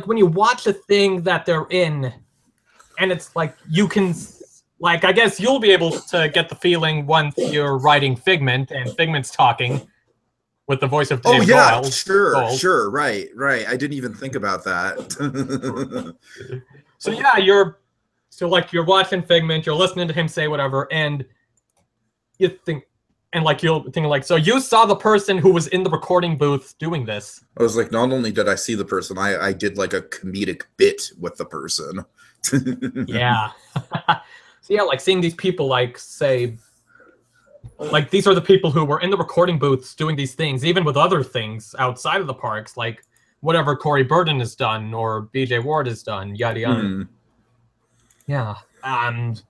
when you watch a thing that they're in, and it's like you can, like, I guess you'll be able to get the feeling once you're writing Figment and Figment's talking with the voice of Dave Gold. Sure, right. I didn't even think about that. So yeah, you're watching Figment, you're listening to him say whatever, and you think, and like you'll think like, so you saw the person who was in the recording booth doing this. I was like, not only did I see the person, I did like a comedic bit with the person. Yeah. So yeah, like seeing these people, like, say, like these are the people who were in the recording booths doing these things, even with other things outside of the parks, like whatever Corey Burton has done or BJ Ward has done, yada yada. Yeah. And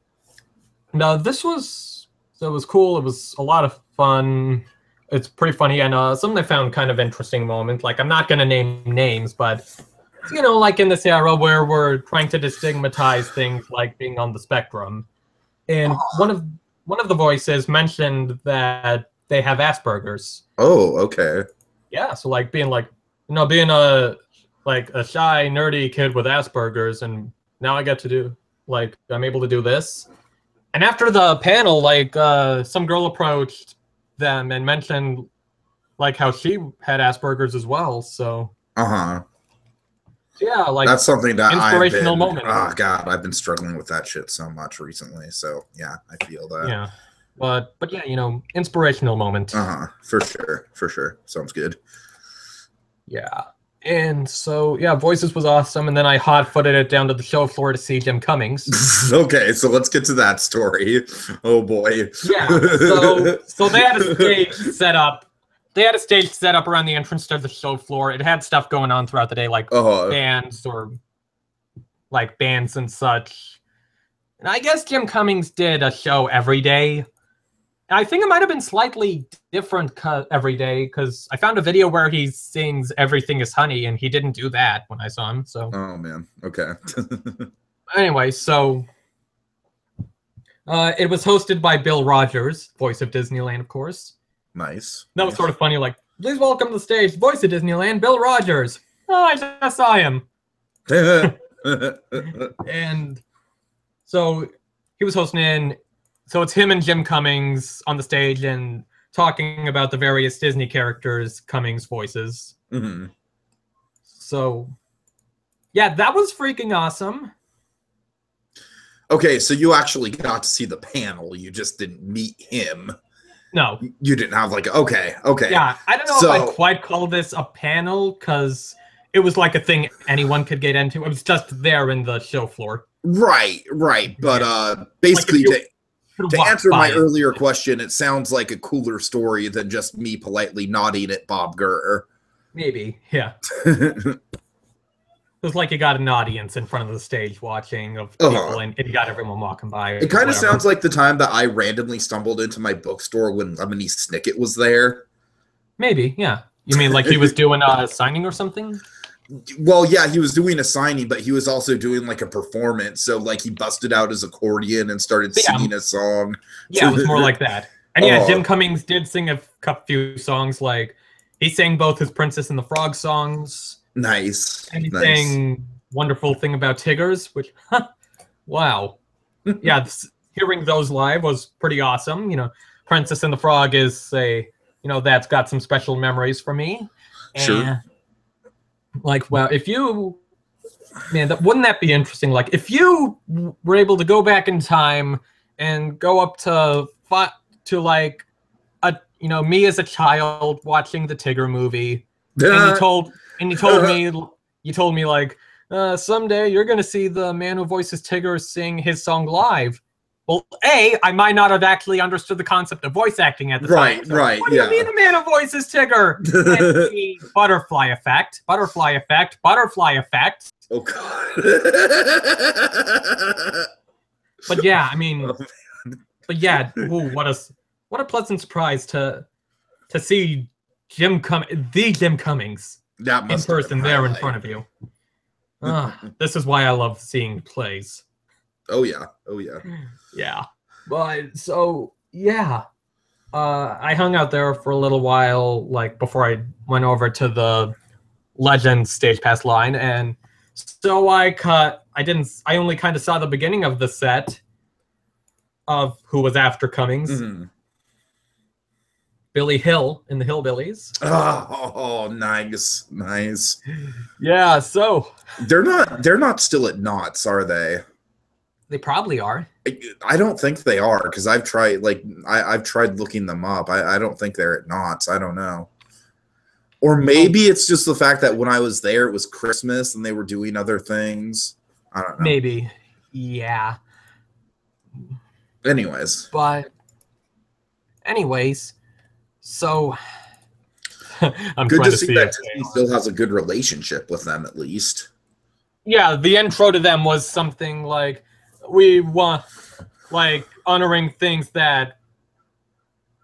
no, this was So it was cool. It was a lot of fun. It's pretty funny, and something I found kind of interesting moment. Like, I'm not gonna name names, but like in this era where we're trying to destigmatize things like being on the spectrum, and one of the voices mentioned that they have Asperger's. Oh, okay. Yeah, so like being being a shy, nerdy kid with Asperger's, and now I get to do I'm able to do this. And after the panel, some girl approached them and mentioned how she had Asperger's as well. So yeah, that's something that inspirational moment. Oh God, I've been struggling with that shit so much recently. So yeah, I feel that. Yeah, but yeah, inspirational moment. For sure. Sounds good. Yeah. And so, yeah, Voices was awesome, and then I hot-footed it down to the show floor to see Jim Cummings. Okay, so let's get to that story. Oh, boy. Yeah, so they had a stage set up. They had a stage set up around the entrance to the show floor. It had stuff going on throughout the day, like bands and such. And I guess Jim Cummings did a show every day. I think it might have been slightly different every day, because I found a video where he sings "Everything Is Honey," and he didn't do that when I saw him. So. Oh man. Okay. Anyway, so it was hosted by Bill Rogers, voice of Disneyland, of course. Nice. That was sort of funny. Like, please welcome to the stage, voice of Disneyland, Bill Rogers. Oh, I just saw him. And so he was hosting. So it's him and Jim Cummings on the stage and talking about the various Disney characters Cummings voices. Mm-hmm. So, yeah, that was freaking awesome. Okay, so you actually got to see the panel. You just didn't meet him. No. You didn't have okay. Yeah, I don't know if I'd quite call this a panel, because it was like a thing anyone could get into. It was just there in the show floor. Right. But basically... To answer my earlier question, it sounds like a cooler story than just me politely nodding at Bob Gurr. Maybe, yeah. It was like you got an audience in front of the stage watching of people, and you got everyone walking by. It kind of sounds like the time that I randomly stumbled into my bookstore when Lemony Snicket was there. Maybe, yeah. You mean like he was doing a signing or something? Well, yeah, he was doing a signing, but he was also doing a performance. So he busted out his accordion and started singing a song. Yeah, it was more like that. And yeah, Jim Cummings did sing a few songs. Like, he sang both his Princess and the Frog songs. Nice. And he sang Wonderful Thing About Tiggers, which, wow. Yeah, hearing those live was pretty awesome. Princess and the Frog is that's got some special memories for me. Sure. Wow, if you, man, wouldn't that be interesting? If you were able to go back in time and go up to me as a child watching the Tigger movie, and you told me someday you're gonna see the man who voices Tigger sing his song live. Well, I might not have actually understood the concept of voice acting at the time. So right. What do you mean a man who voices Tigger? Butterfly effect. Oh, God. But yeah, I mean, what a pleasant surprise to see Jim Cummings in person there in front of you. This is why I love seeing plays. Oh yeah. Yeah. But so yeah. I hung out there for a little while, before I went over to the Legends Stage Pass line, and so I only kind of saw the beginning of the set of who was after Cummings. Mm-hmm. Billy Hill in the Hillbillies. Oh, nice. Yeah, so they're not still at Knott's, are they? They probably are. I don't think they are, because I've tried I've tried looking them up. I don't think they're at Knott's. I don't know. Or maybe it's just the fact that when I was there, it was Christmas and they were doing other things. I don't know. Maybe. Yeah. Anyways, so I'm good trying to see that Disney still has a good relationship with them, at least. Yeah, the intro to them was something like, we want, honoring things that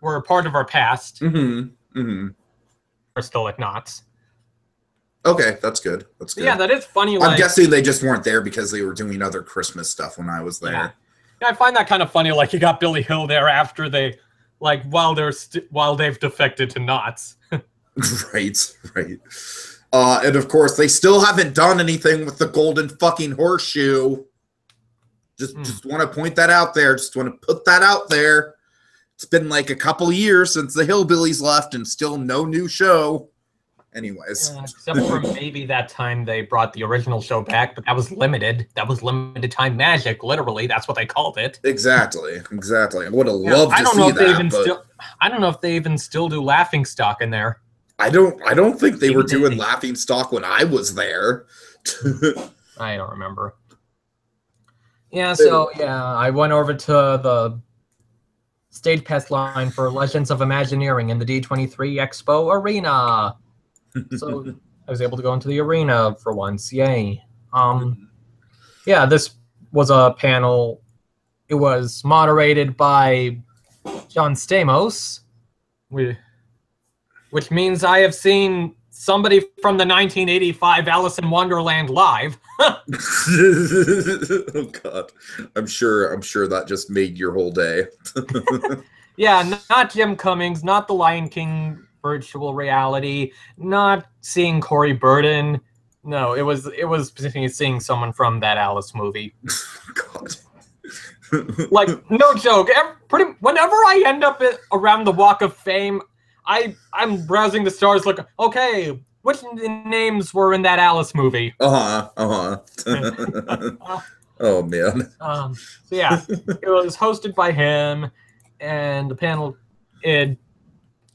were part of our past. Mm-hmm. Mm-hmm. We're still at Knott's. Okay, that's good. That's good. Yeah, that is funny. I'm guessing they just weren't there because they were doing other Christmas stuff when I was there. Yeah, I find that kind of funny. Like, you got Billy Hill there after they, like, while they've defected to Knott's. Right. And of course, they still haven't done anything with the golden fucking horseshoe. Just want to point that out there. Just want to put that out there. It's been like a couple years since the Hillbillies left, and still no new show. Anyways, except for maybe that time they brought the original show back, but that was limited. That was limited time magic. Literally, that's what they called it. Exactly. I would have loved to see that. I don't know if they even still do Laughing Stock in there. I don't think they were doing Laughing Stock when I was there. I don't remember. Yeah, so I went over to the stage pass line for Legends of Imagineering in the D23 Expo Arena. So I was able to go into the arena for once. Yay. Yeah, this was a panel. It was moderated by John Stamos, which means I have seen somebody from the 1985 Alice in Wonderland live. Oh God, I'm sure that just made your whole day. Yeah, not Jim Cummings, not the Lion King virtual reality, not seeing Corey Burton. No, it was seeing someone from that Alice movie. God. Like, no joke. Whenever I end up around the Walk of Fame, I'm browsing the stars, like, okay, which names were in that Alice movie? Oh man. So yeah, it was hosted by him, and the panel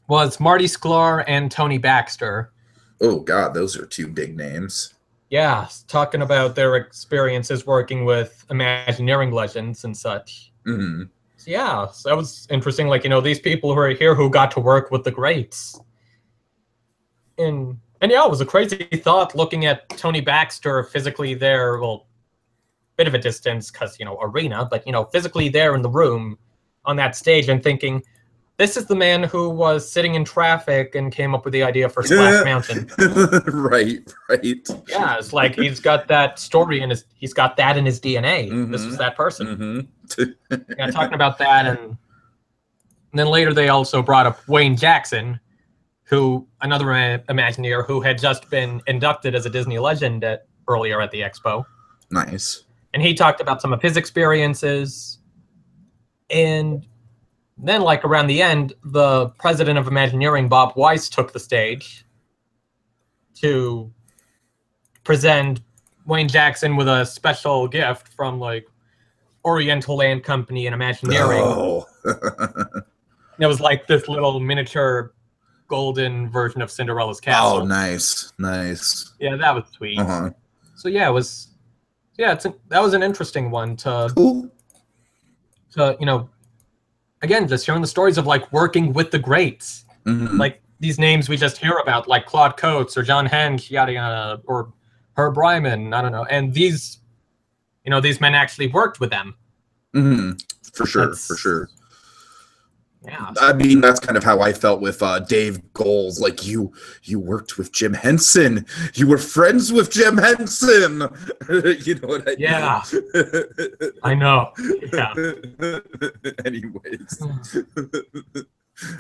was Marty Sklar and Tony Baxter. Oh God, those are two big names. Yeah, talking about their experiences working with Imagineering legends and such. Mm-hmm. So yeah, so that was interesting. Like, these people who are here who got to work with the greats. And yeah, it was a crazy thought looking at Tony Baxter physically there, well, bit of a distance because, arena, but, physically there in the room on that stage and thinking, this is the man who was sitting in traffic and came up with the idea for Splash Mountain. Right. Yeah, it's like he's got that story he's got that in his DNA. Mm-hmm. This was that person. Mm-hmm. Yeah, talking about that, and then later they also brought up Wayne Jackson, who another Imagineer who had just been inducted as a Disney legend earlier at the expo. Nice. And he talked about some of his experiences, and then, like, around the end, the president of Imagineering, Bob Weiss, took the stage to present Wayne Jackson with a special gift from, like, Oriental Land Company and Imagineering. Oh. It was like this little miniature golden version of Cinderella's castle. Oh, nice. Yeah, that was sweet. Uh-huh. So yeah, that was an interesting one to again, just hearing the stories of, like, working with the greats. Mm-hmm. Like, these names we just hear about, like Claude Coates or John Hench, yada yada, or Herb Ryman, I don't know. And these men actually worked with them. Mm-hmm. For sure. Yeah. I mean, that's kind of how I felt with Dave Goles. Like, you worked with Jim Henson. You were friends with Jim Henson. You know what I mean? Yeah. I know. Yeah. Anyways.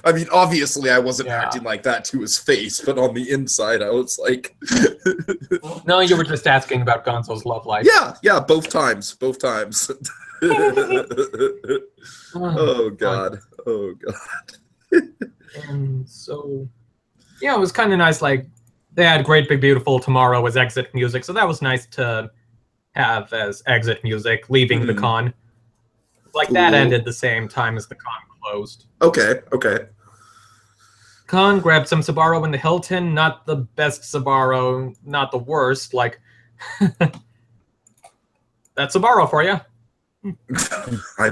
I mean, obviously I wasn't acting like that to his face, but on the inside I was like... No, you were just asking about Gonzo's love life. Yeah, both times. Oh God. And so, yeah, it was kind of nice. Like, they had Great Big Beautiful Tomorrow as exit music, so that was nice to have as exit music leaving the con. Like, that ended the same time as the con closed. Okay. Con grabbed some Sbarro in the Hilton, not the best Sbarro, not the worst. Like, that's Sbarro for you. I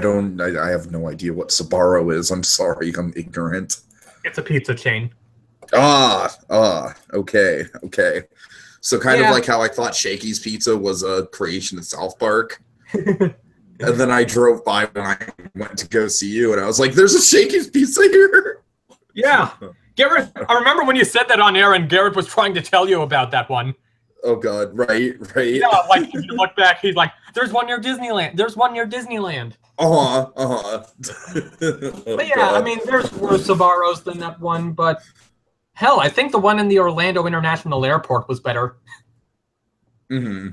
have no idea what Sbarro is. I'm sorry, I'm ignorant. It's a pizza chain. Okay. So kind of like how I thought Shakey's Pizza was a creation of South Park. And then I drove by when I went to go see you, and I was like, "There's a Shakey's Pizza here." Yeah, Garrett. I remember when you said that on air, and Garrett was trying to tell you about that one. Oh God, right. Yeah, like if you look back, he's like, "There's one near Disneyland. There's one near Disneyland." But yeah, I mean, there's worse Sbarros than that one, but hell, I think the one in the Orlando International Airport was better. Mm-hmm.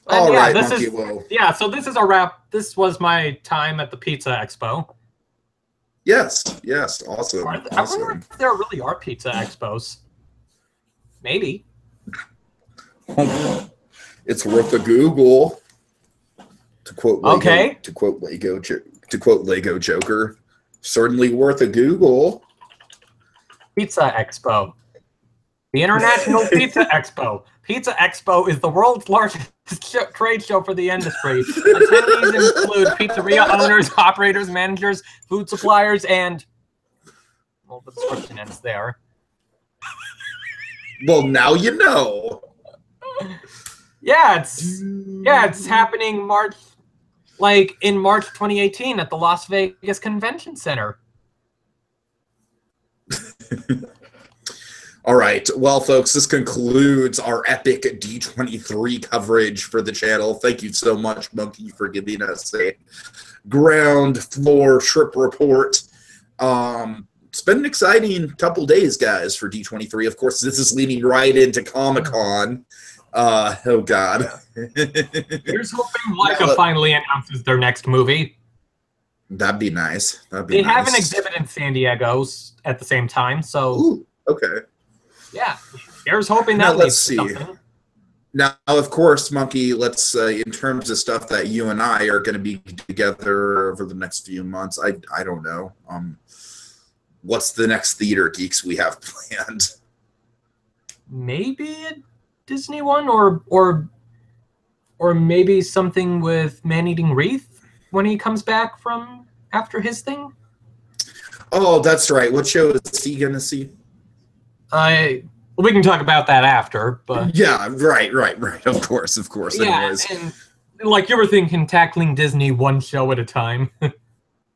And All yeah, right, this Monkey. is yeah. So this is a wrap. This was my time at the Pizza Expo. Yes, awesome. I wonder if there really are pizza expos. Maybe. It's worth a Google. To quote Lego, okay. To quote Lego Joker, certainly worth a Google. Pizza Expo. The International Pizza Expo. Pizza Expo is the world's largest trade show for the industry. Attendees include pizzeria owners, operators, managers, food suppliers, and well, the description ends there. Well, now you know. Yeah, it's happening in March 2018 at the Las Vegas Convention Center. All right. Well, folks, this concludes our epic D23 coverage for the channel. Thank you so much, Monkey, for giving us a ground floor trip report. It's been an exciting couple days, guys, for D23. Of course, this is leading right into Comic-Con. Oh, God. Here's hoping Leica finally announces their next movie. That'd be nice. They have an exhibit in San Diego at the same time, so... Ooh, okay. Yeah, here's hoping that let's see. Something. Now, of course, Monkey, let's, in terms of stuff that you and I are going to be together over the next few months, I don't know. What's the next Theater Geeks we have planned? Maybe a Disney one, or maybe something with Man-Eating Wreath when he comes back from after his thing. Oh, that's right. What show is he going to see? We can talk about that after, but yeah, right. Of course. Yeah, anyways. And like you were thinking, tackling Disney one show at a time.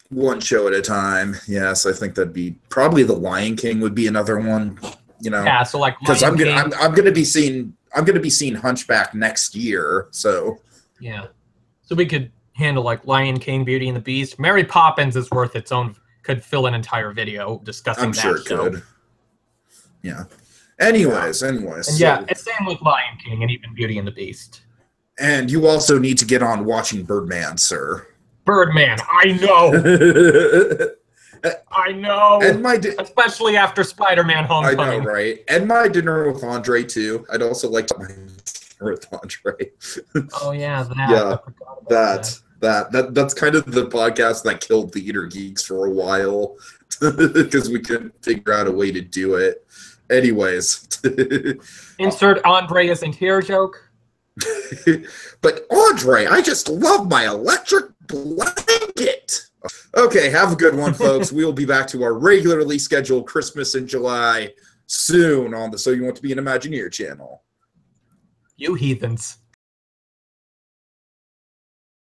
One show at a time. Yes, I think that'd be probably The Lion King would be another one. You know, yeah. So like, because I'm gonna be seeing Hunchback next year. So yeah, so we could handle like Lion King, Beauty and the Beast. Mary Poppins is worth its own. Could fill an entire video discussing I'm that sure it show. could. Yeah. Anyways. And yeah, it's same with Lion King and even Beauty and the Beast. And you also need to get on watching Birdman, sir. Birdman, I know. I know. And especially after Spider-Man Homecoming. I know, right? And My Dinner with Andre, too. I'd also like to My Dinner with Andre. Oh, yeah, that. Yeah, that's kind of the podcast that killed Theater Geeks for a while because we couldn't figure out a way to do it. Anyways. Insert Andre isn't here joke. But Andre, I just love my electric blanket. Okay, have a good one, folks. We will be back to our regularly scheduled Christmas in July soon on the So You Want to Be an Imagineer channel. You heathens.